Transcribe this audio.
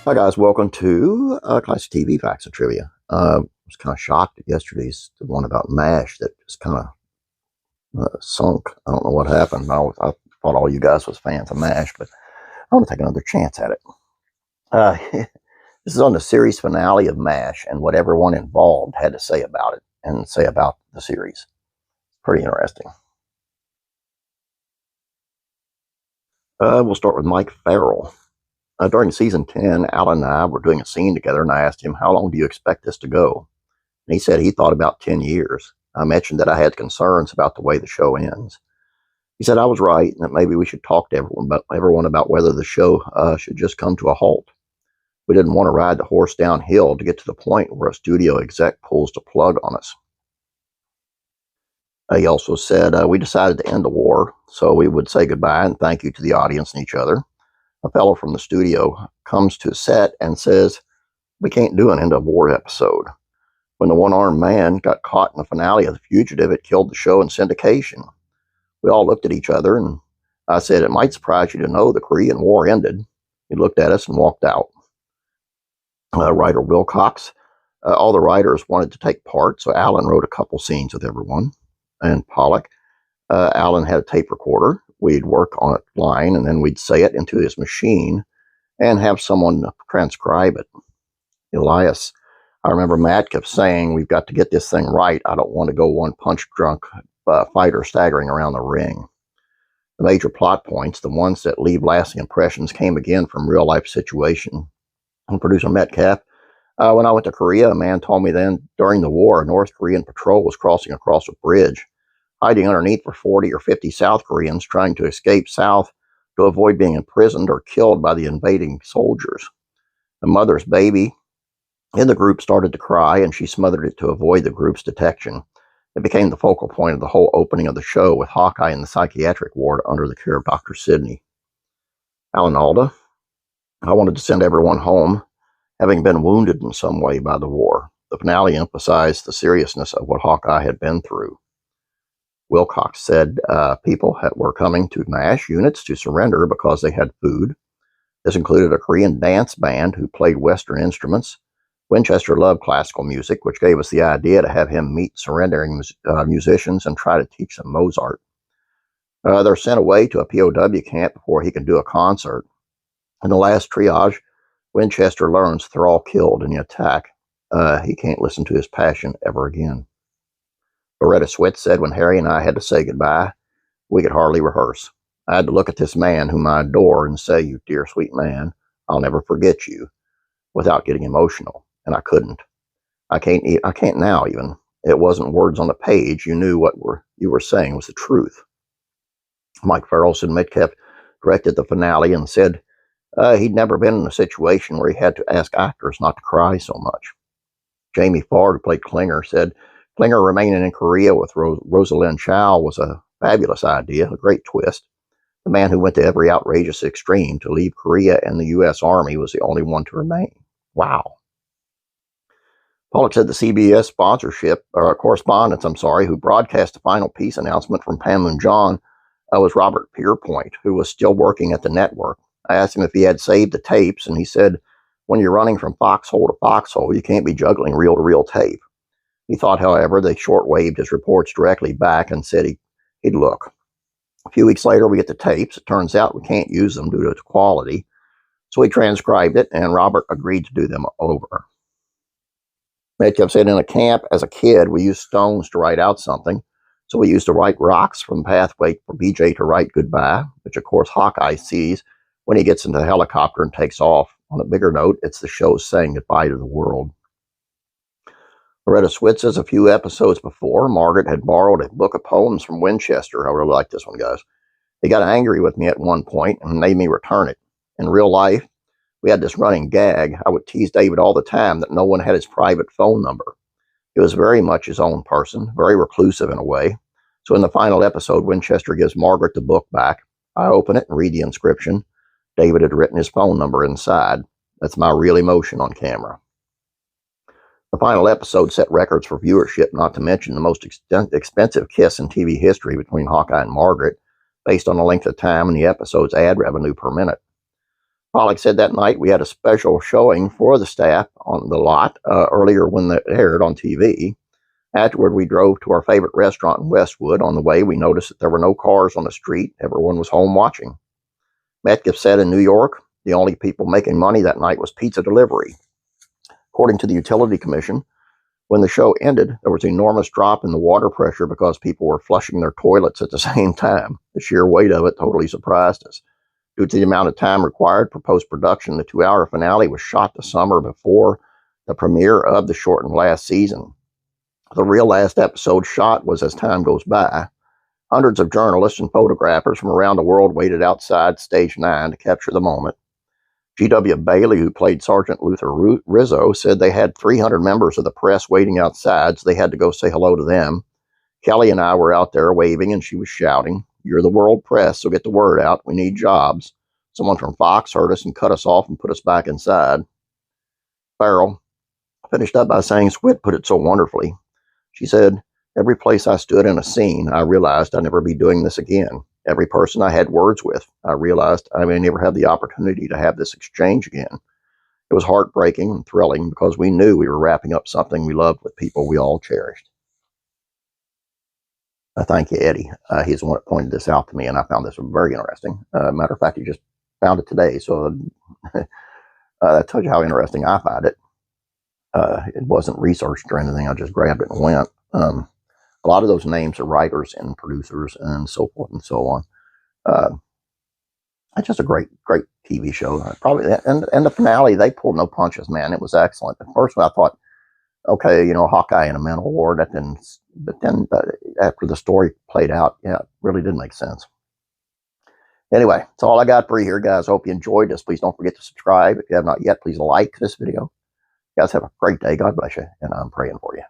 Hi guys, welcome to Classic TV Facts and Trivia. I was kind of shocked at yesterday's one about MASH that just kind of sunk. I don't know what happened. I thought all you guys was fans of MASH, but I want to take another chance at it. This is on the series finale of MASH and what everyone involved had to say about it and say about the series. Pretty interesting. We'll start with Mike Farrell. During season 10, Alan and I were doing a scene together, and I asked him, "How long do you expect this to go?" And he said he thought about 10 years. I mentioned that I had concerns about the way the show ends. He said I was right, and that maybe we should talk to everyone about whether the show should just come to a halt. We didn't want to ride the horse downhill to get to the point where a studio exec pulls the plug on us. He also said we decided to end the war, so we would say goodbye and thank you to the audience and each other. A fellow from the studio comes to set and says, "We can't do an end of war episode." When the one-armed man got caught in the finale of The Fugitive, it killed the show in syndication. We all looked at each other, and I said, "It might surprise you to know the Korean War ended." He looked at us and walked out. Writer Wilcox. All the writers wanted to take part, so Alan wrote a couple scenes with everyone. And Pollock. Alan had a tape recorder. We'd work on a line, and then we'd say it into his machine and have someone transcribe it. Elias. I remember Matt kept saying, "We've got to get this thing right. I don't want to go one punch-drunk fighter staggering around the ring." The major plot points, the ones that leave lasting impressions, came again from real-life situation. And producer Metcalf, when I went to Korea, a man told me then, during the war, a North Korean patrol was crossing across a bridge. Hiding underneath were 40 or 50 South Koreans trying to escape south to avoid being imprisoned or killed by the invading soldiers. The mother's baby in the group started to cry, and she smothered it to avoid the group's detection. It became the focal point of the whole opening of the show, with Hawkeye in the psychiatric ward under the care of Dr. Sidney. Alan Alda. I wanted to send everyone home, having been wounded in some way by the war. The finale emphasized the seriousness of what Hawkeye had been through. Wilcox said people were coming to MASH units to surrender because they had food. This included a Korean dance band who played Western instruments. Winchester loved classical music, which gave us the idea to have him meet surrendering musicians and try to teach them Mozart. They're sent away to a POW camp before he can do a concert. In the last triage, Winchester learns they're all killed in the attack. He can't listen to his passion ever again. Loretta Swit said, when Harry and I had to say goodbye, we could hardly rehearse. I had to look at this man whom I adore and say, "You dear, sweet man, I'll never forget you," without getting emotional. And I couldn't. I can't now even. It wasn't words on the page. You knew what you were saying was the truth. Mike Farrell said Metcalf directed the finale and said he'd never been in a situation where he had to ask actors not to cry so much. Jamie Ford, who played Klinger, said Klinger remaining in Korea with Rosalind Chow was a fabulous idea, a great twist. The man who went to every outrageous extreme to leave Korea and the U.S. Army was the only one to remain. Wow. Pollock said the CBS correspondent, who broadcast the final peace announcement from Panmunjom was Robert Pierpoint, who was still working at the network. I asked him if he had saved the tapes, and he said, "When you're running from foxhole to foxhole, you can't be juggling reel-to-reel tape." He thought, however, they shortwaved his reports directly back and said he'd look. A few weeks later, we get the tapes. It turns out we can't use them due to its quality. So we transcribed it, and Robert agreed to do them over. Metcalf said, in a camp as a kid, we used stones to write out something. So we used to write rocks from the pathway for BJ to write goodbye, which, of course, Hawkeye sees when he gets into the helicopter and takes off. On a bigger note, it's the show saying goodbye to the world. Loretta Swit says a few episodes before, Margaret had borrowed a book of poems from Winchester. I really like this one, guys. He got angry with me at one point and made me return it. In real life, we had this running gag. I would tease David all the time that no one had his private phone number. He was very much his own person, very reclusive in a way. So in the final episode, Winchester gives Margaret the book back. I open it and read the inscription. David had written his phone number inside. That's my real emotion on camera. The final episode set records for viewership, not to mention the most expensive kiss in TV history between Hawkeye and Margaret, based on the length of time and the episode's ad revenue per minute. Pollock said that night we had a special showing for the staff on the lot earlier when it aired on TV. Afterward, we drove to our favorite restaurant in Westwood. On the way, we noticed that there were no cars on the street. Everyone was home watching. Metcalf said in New York, the only people making money that night was pizza delivery. According to the Utility Commission, when the show ended, there was an enormous drop in the water pressure because people were flushing their toilets at the same time. The sheer weight of it totally surprised us. Due to the amount of time required for post-production, the 2-hour finale was shot the summer before the premiere of the shortened last season. The real last episode shot was as time goes by. Hundreds of journalists and photographers from around the world waited outside Stage 9 to capture the moment. G.W. Bailey, who played Sergeant Luther Rizzo, said they had 300 members of the press waiting outside, so they had to go say hello to them. Kelly and I were out there waving, and she was shouting, "You're the world press, so get the word out. We need jobs." Someone from Fox heard us and cut us off and put us back inside. Farrell finished up by saying Swit put it so wonderfully. She said, "Every place I stood in a scene, I realized I'd never be doing this again. Every person I had words with, I realized I may never have the opportunity to have this exchange again. It was heartbreaking and thrilling because we knew we were wrapping up something we loved with people we all cherished." Thank you, Eddie. He's the one that pointed this out to me, and I found this very interesting. Matter of fact, he just found it today, so that tells you how interesting I find it. It wasn't researched or anything. I just grabbed it and went. A lot of those names are writers and producers and so forth and so on. It's just a great TV show. Probably, and the finale, they pulled no punches, man. It was excellent. At first, I thought, okay, Hawkeye in a mental ward. But then after the story played out, yeah, it really did make sense. Anyway, that's all I got for you here, guys. Hope you enjoyed this. Please don't forget to subscribe. If you have not yet, please like this video. You guys have a great day. God bless you, and I'm praying for you.